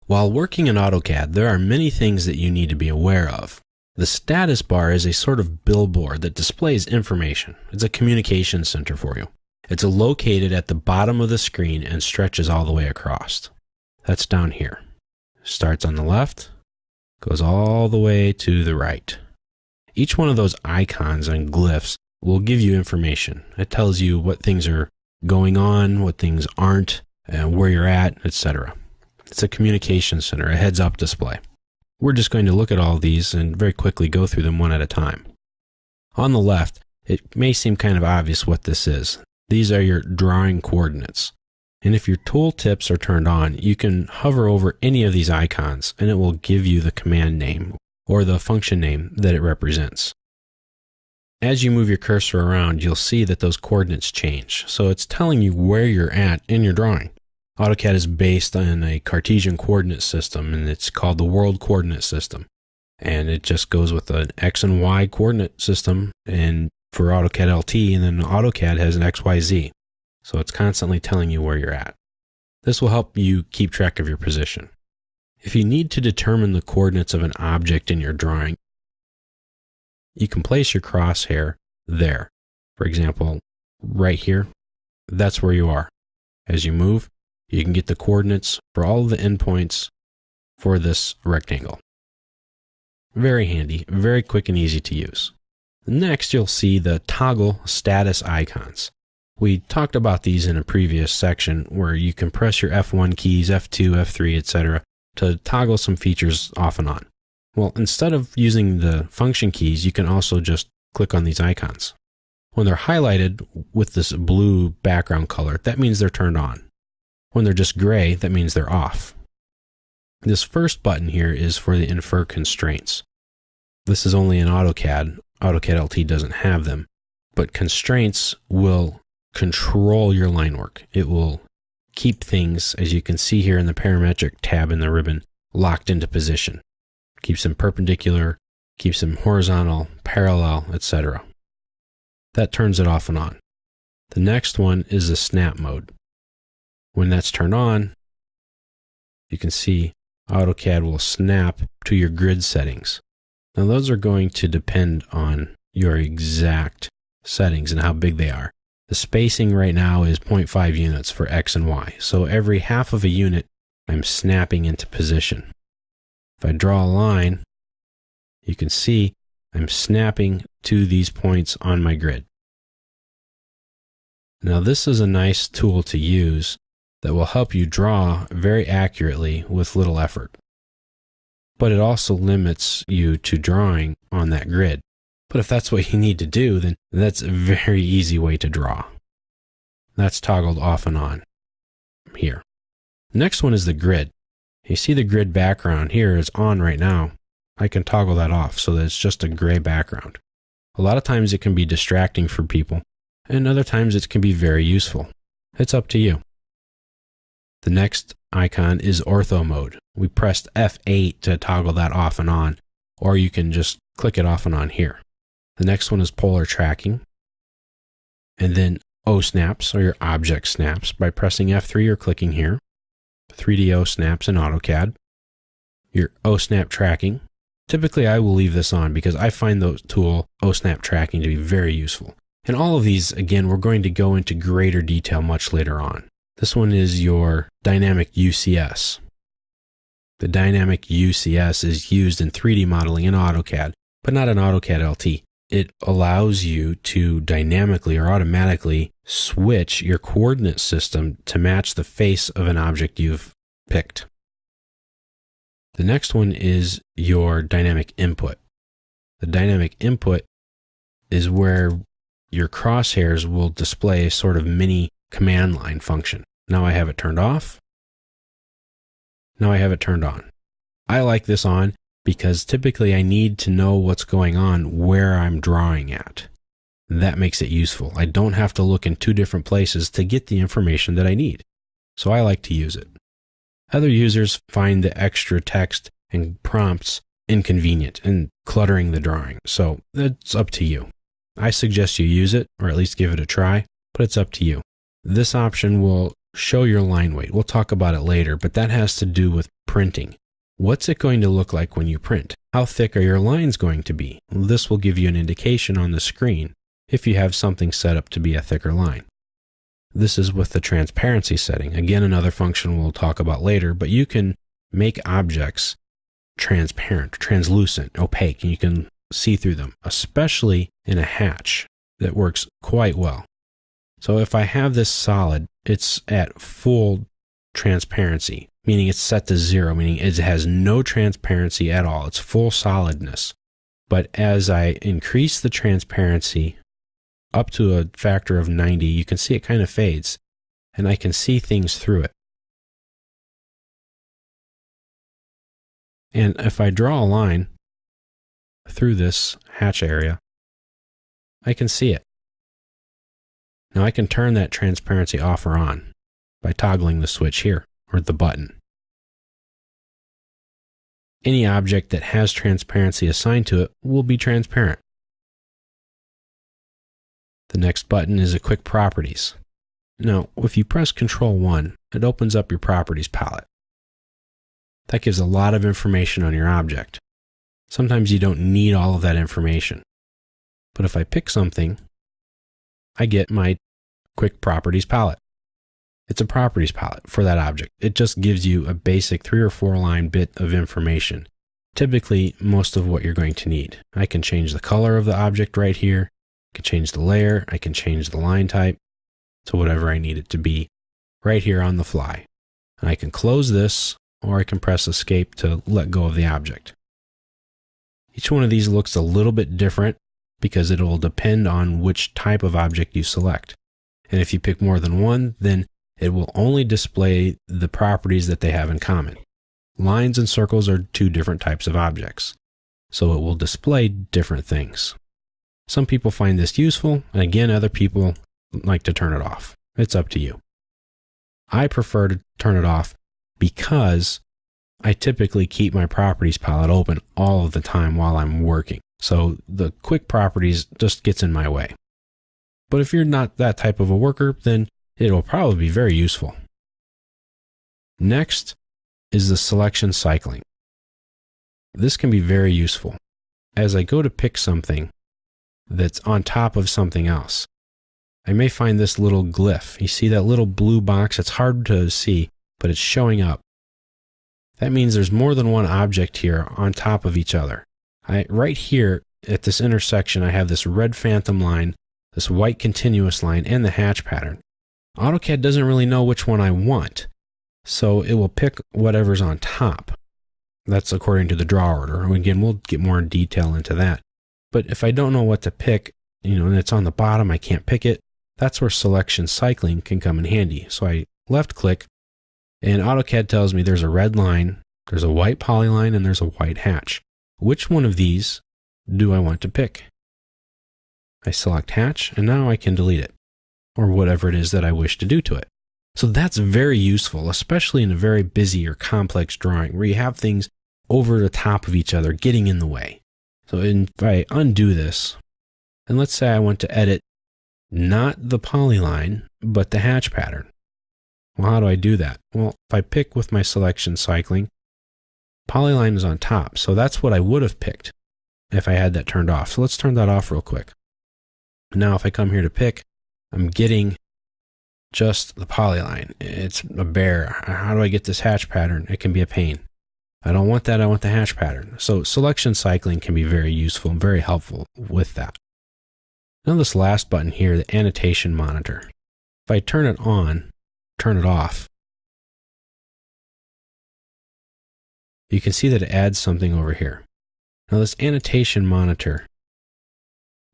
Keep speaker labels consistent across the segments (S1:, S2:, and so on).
S1: While working in AutoCAD, there are many things that you need to be aware of. The status bar is a sort of billboard that displays information. It's a communication center for you. It's located at the bottom of the screen and stretches all the way across. That's down here. Starts on the left, goes all the way to the right. Each one of those icons and glyphs will give you information. It tells you what things are going on, what things aren't, where you're at, etc. It's a communication center, a heads-up display. We're just going to look at all of these and very quickly go through them one at a time. On the left, it may seem kind of obvious what this is. These are your drawing coordinates. And if your tool tips are turned on, you can hover over any of these icons and it will give you the command name or the function name that it represents. As you move your cursor around, you'll see that those coordinates change. So it's telling you where you're at in your drawing. AutoCAD is based on a Cartesian coordinate system, and it's called the World Coordinate System. And it just goes with an X and Y coordinate system, and for AutoCAD LT, and then AutoCAD has an XYZ. So it's constantly telling you where you're at. This will help you keep track of your position. If you need to determine the coordinates of an object in your drawing, you can place your crosshair there. For example, right here, that's where you are. As you move, you can get the coordinates for all of the endpoints for this rectangle. Very handy, very quick and easy to use. Next, you'll see the toggle status icons. We talked about these in a previous section where you can press your F1 keys, F2, F3, etc. to toggle some features off and on. Well, instead of using the function keys, you can also just click on these icons. When they're highlighted with this blue background color, that means they're turned on. When they're just gray, that means they're off. This first button here is for the Infer Constraints. This is only in AutoCAD. AutoCAD LT doesn't have them. But constraints will control your line work. It will keep things, as you can see here in the Parametric tab in the ribbon, locked into position. Keeps them perpendicular, keeps them horizontal, parallel, etc. That turns it off and on. The next one is the Snap mode. When that's turned on, you can see AutoCAD will snap to your grid settings. Now those are going to depend on your exact settings and how big they are. The spacing right now is 0.5 units for X and Y. So every half of a unit, I'm snapping into position. If I draw a line, you can see I'm snapping to these points on my grid. Now this is a nice tool to use that will help you draw very accurately with little effort. But it also limits you to drawing on that grid. But if that's what you need to do, then that's a very easy way to draw. That's toggled off and on here. The next one is the grid. You see the grid background here is on right now. I can toggle that off so that it's just a gray background. A lot of times it can be distracting for people, and other times it can be very useful. It's up to you. The next icon is ortho mode. We pressed F8 to toggle that off and on, or you can just click it off and on here. The next one is polar tracking. And then O snaps, or your object snaps, by pressing F3 or clicking here. 3D O snaps in AutoCAD. Your O snap tracking. Typically I will leave this on because I find the tool O snap tracking to be very useful. And all of these, again, we're going to go into greater detail much later on. This one is your dynamic UCS. The dynamic UCS is used in 3D modeling in AutoCAD, but not in AutoCAD LT. It allows you to dynamically or automatically switch your coordinate system to match the face of an object you've picked. The next one is your dynamic input. The dynamic input is where your crosshairs will display a sort of mini command line function. Now I have it turned off. Now I have it turned on. I like this on because typically I need to know what's going on where I'm drawing at. That makes it useful. I don't have to look in two different places to get the information that I need. So I like to use it. Other users find the extra text and prompts inconvenient and cluttering the drawing. So that's up to you. I suggest you use it, or at least give it a try, but it's up to you. This option will show your line weight. We'll talk about it later, but that has to do with printing. What's it going to look like when you print? How thick are your lines going to be? This will give you an indication on the screen if you have something set up to be a thicker line. This is with the transparency setting. Again, another function we'll talk about later, but you can make objects transparent, translucent, opaque, and you can see through them, especially in a hatch. That works quite well. So if I have this solid, it's at full transparency, meaning it's set to 0, meaning it has no transparency at all. It's full solidness. But as I increase the transparency up to a factor of 90, you can see it kind of fades, and I can see things through it. And if I draw a line through this hatch area, I can see it. Now I can turn that transparency off or on by toggling the switch here, or the button. Any object that has transparency assigned to it will be transparent. The next button is a quick properties. Now, if you press Control 1, it opens up your properties palette. That gives a lot of information on your object. Sometimes you don't need all of that information. But if I pick something, I get my quick properties palette. It's a properties palette for that object. It just gives you a basic 3 or 4 line bit of information. Typically, most of what you're going to need. I can change the color of the object right here. I can change the layer. I can change the line type to whatever I need it to be right here on the fly. And I can close this, or I can press Escape to let go of the object. Each one of these looks a little bit different because it will depend on which type of object you select. And if you pick more than one, then it will only display the properties that they have in common. Lines and circles are 2 different types of objects, so it will display different things. Some people find this useful, and again, other people like to turn it off. It's up to you. I prefer to turn it off because I typically keep my properties palette open all of the time while I'm working. So the quick properties just gets in my way. But if you're not that type of a worker, then it'll probably be very useful. Next is the selection cycling. This can be very useful. As I go to pick something that's on top of something else, I may find this little glyph. You see that little blue box? It's hard to see, but it's showing up. That means there's more than one object here on top of each other. Right here at this intersection, I have this red phantom line, this white continuous line, and the hatch pattern. AutoCAD doesn't really know which one I want, so it will pick whatever's on top. That's according to the draw order. Again, we'll get more in detail into that. But if I don't know what to pick, and it's on the bottom, I can't pick it, that's where selection cycling can come in handy. So I left click, and AutoCAD tells me there's a red line, there's a white polyline, and there's a white hatch. Which one of these do I want to pick? I select hatch, and now I can delete it, or whatever it is that I wish to do to it. So that's very useful, especially in a very busy or complex drawing where you have things over the top of each other getting in the way. So if I undo this, and let's say I want to edit not the polyline, but the hatch pattern. Well, how do I do that? Well, if I pick with my selection cycling, polyline is on top, so that's what I would have picked if I had that turned off. So let's turn that off real quick. Now if I come here to pick, I'm getting just the polyline. It's a bear. How do I get this hatch pattern? It can be a pain. I don't want that, I want the hatch pattern. So selection cycling can be very useful and very helpful with that. Now this last button here, the annotation monitor. If I turn it on, turn it off, you can see that it adds something over here. Now this annotation monitor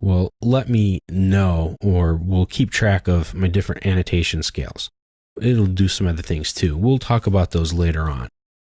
S1: will let me know, or will keep track of my different annotation scales. It'll do some other things too. We'll talk about those later on,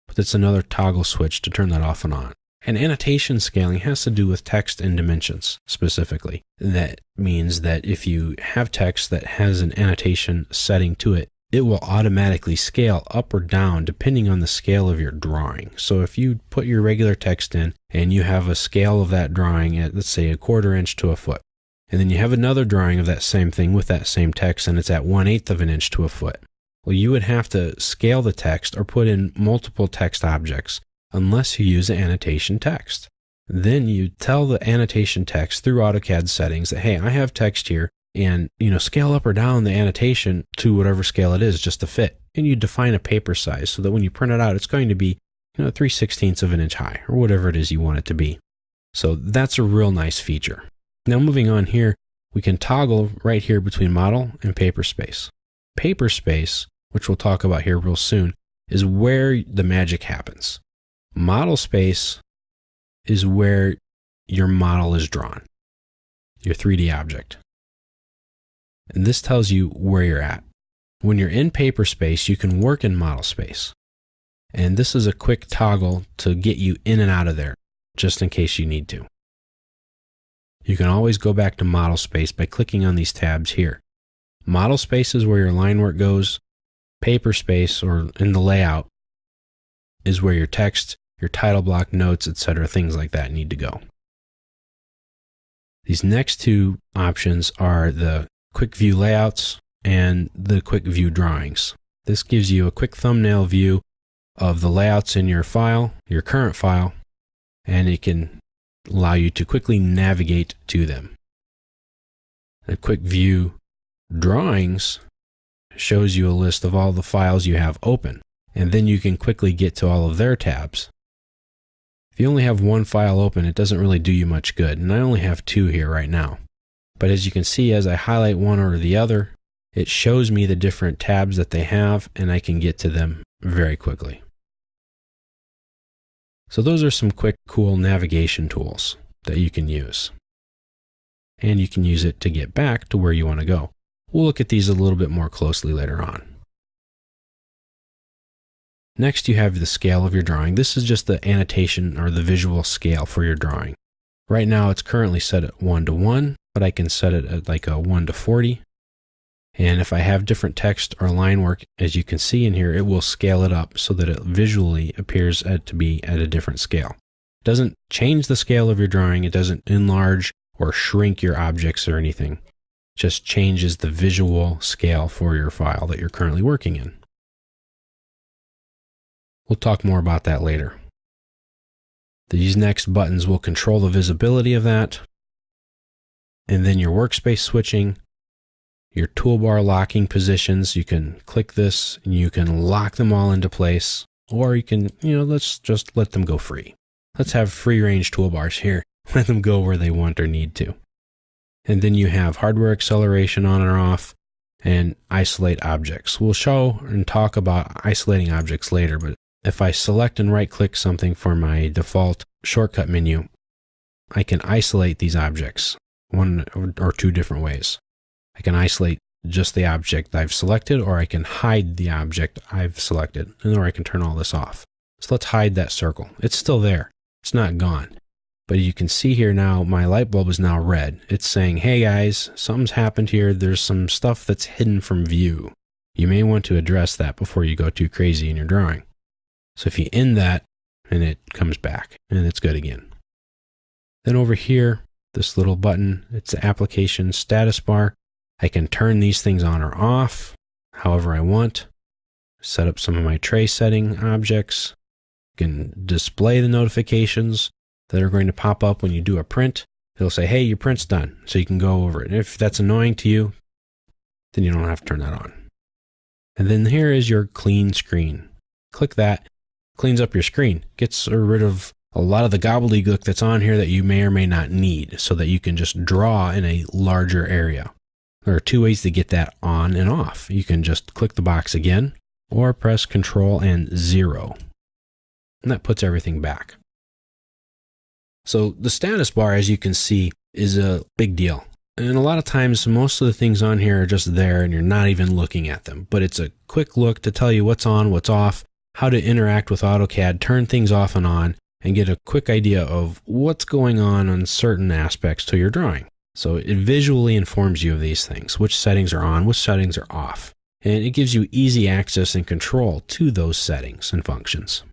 S1: but it's another toggle switch to turn that off and on. And annotation scaling has to do with text and dimensions specifically. That means that if you have text that has an annotation setting to it, it will automatically scale up or down depending on the scale of your drawing. So if you put your regular text in and you have a scale of that drawing at, let's say, 1/4 inch to a foot, and then you have another drawing of that same thing with that same text and it's at 1/8 of an inch to a foot, Well, you would have to scale the text or put in multiple text objects unless you use the annotation text. Then you tell the annotation text through AutoCAD settings that, hey, I have text here, and scale up or down the annotation to whatever scale it is just to fit. And you define a paper size so that when you print it out, it's going to be 3/16 of an inch high or whatever it is you want it to be. So that's a real nice feature. Now moving on here, we can toggle right here between model and paper space. Paper space, which we'll talk about here real soon, is where the magic happens. Model space is where your model is drawn, your 3D object. And this tells you where you're at. When you're in paper space, you can work in model space. And this is a quick toggle to get you in and out of there, just in case you need to. You can always go back to model space by clicking on these tabs here. Model space is where your line work goes. Paper space, or in the layout, is where your text, your title block, notes, etc., things like that need to go. These next two options are the quick view layouts and the quick view drawings. This gives you a quick thumbnail view of the layouts in your file, your current file, and it can allow you to quickly navigate to them. A quick view drawings shows you a list of all the files you have open, and then you can quickly get to all of their tabs. If you only have one file open, it doesn't really do you much good, and I only have two here right now. But as you can see, as I highlight one or the other, it shows me the different tabs that they have, and I can get to them very quickly. So those are some quick, cool navigation tools that you can use. And you can use it to get back to where you want to go. We'll look at these a little bit more closely later on. Next, you have the scale of your drawing. This is just the annotation or the visual scale for your drawing. Right now, it's currently set at 1:1, but I can set it at like a 1:40. And if I have different text or line work, as you can see in here, it will scale it up so that it visually appears to be at a different scale. It doesn't change the scale of your drawing. It doesn't enlarge or shrink your objects or anything. It just changes the visual scale for your file that you're currently working in. We'll talk more about that later. These next buttons will control the visibility of that. And then your workspace switching, your toolbar locking positions. You can click this and you can lock them all into place, or you can, let's just let them go free. Let's have free range toolbars here. Let them go where they want or need to. And then you have hardware acceleration on or off and isolate objects. We'll show and talk about isolating objects later, but if I select and right click something for my default shortcut menu, I can isolate these objects one or two different ways. I can isolate just the object I've selected, or I can hide the object I've selected, or I can turn all this off. So let's hide that circle. It's still there. It's not gone. But you can see here now, my light bulb is now red. It's saying, hey guys, something's happened here. There's some stuff that's hidden from view. You may want to address that before you go too crazy in your drawing. So if you end that, and it comes back, and it's good again. Then over here, this little button, it's the application status bar. I can turn these things on or off however I want. Set up some of my tray setting objects. I can display the notifications that are going to pop up when you do a print. It'll say, hey, your print's done. So you can go over it. And if that's annoying to you, then you don't have to turn that on. And then here is your clean screen. Click that. Cleans up your screen. Gets rid of a lot of the gobbledygook that's on here that you may or may not need, so that you can just draw in a larger area. There are two ways to get that on and off. You can just click the box again, or press Control and 0. And that puts everything back. So the status bar, as you can see, is a big deal. And a lot of times, most of the things on here are just there and you're not even looking at them. But it's a quick look to tell you what's on, what's off, how to interact with AutoCAD, turn things off and on, and get a quick idea of what's going on certain aspects to your drawing. So it visually informs you of these things, which settings are on, which settings are off. And it gives you easy access and control to those settings and functions.